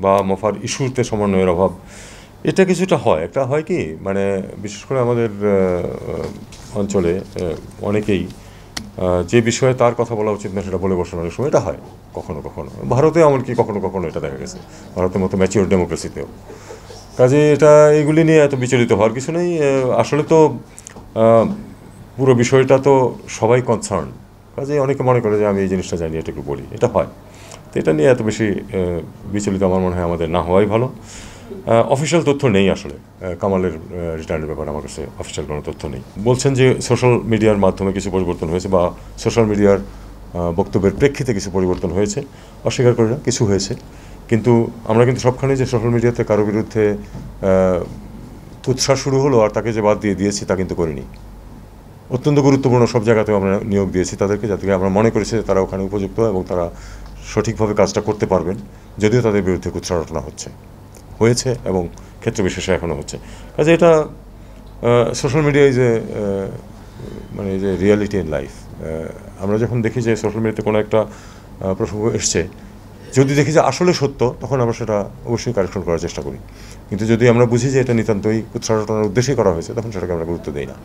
বা মফার ইস্যুতে সমন্বয়ের অভাব, এটা কিছুটা হয়। একটা হয় কি, মানে বিশেষ করে আমাদের অঞ্চলে অনেকেই যে বিষয়ে তার কথা বলা উচিত না সেটা বলে বসানো, অনেক সময় এটা হয় কখনো কখনো। ভারতে এমনকি কখনো কখনো এটা দেখা গেছে, ভারতের মতো ম্যাচিওর ডেমোক্রেসিতেও। কাজে এটা এগুলি নিয়ে এত বিচলিত হওয়ার কিছু নেই। আসলে তো পুরো বিষয়টা তো সবাই কনসার্ন, কাজে অনেকে মনে করে যে আমি এই জিনিসটা জানি, এটা একটু বলি, এটা হয়। তো এটা নিয়ে এত বেশি বিচলিত আমার মনে হয় আমাদের না হওয়াই ভালো। অফিসিয়াল তথ্য নেই আসলে কামালের রিটার্নের ব্যাপারে, আমার কাছে অফিসিয়াল কোনো তথ্য নেই। বলছেন যে সোশ্যাল মিডিয়ার মাধ্যমে কিছু পরিবর্তন হয়েছে বা সোশ্যাল মিডিয়ার বক্তব্যের প্রেক্ষিতে কিছু পরিবর্তন হয়েছে, অস্বীকার করি না, কিছু হয়েছে। কিন্তু আমরা কিন্তু সবখানেই যে সোশ্যাল মিডিয়াতে কারো বিরুদ্ধে কুৎসা শুরু হলো আর তাকে যে বাদ দিয়ে দিয়েছি তা কিন্তু করিনি। অত্যন্ত গুরুত্বপূর্ণ সব জায়গাতেও আমরা নিয়োগ দিয়েছি তাদেরকে, যাদেরকে আমরা মনে করেছি যে তারা ওখানে উপযুক্ত এবং তারা সঠিকভাবে কাজটা করতে পারবেন, যদিও তাদের বিরুদ্ধে কুৎসা রটনা হয়েছে এবং ক্ষেত্র বিশেষে এখনও হচ্ছে। কাজে এটা সোশ্যাল মিডিয়া ইজ এ মানে যে রিয়ালিটি ইন লাইফ। আমরা যখন দেখি যে সোশ্যাল মিডিয়াতে কোনো একটা প্রসঙ্গ এসছে, যদি দেখি যে আসলে সত্য, তখন আমরা সেটা অবশ্যই কারেকশন করার চেষ্টা করি। কিন্তু যদি আমরা বুঝি যে এটা নিতান্তই কুৎসা রটনার উদ্দেশ্যেই করা হয়েছে, তখন সেটাকে আমরা গুরুত্ব দিই না।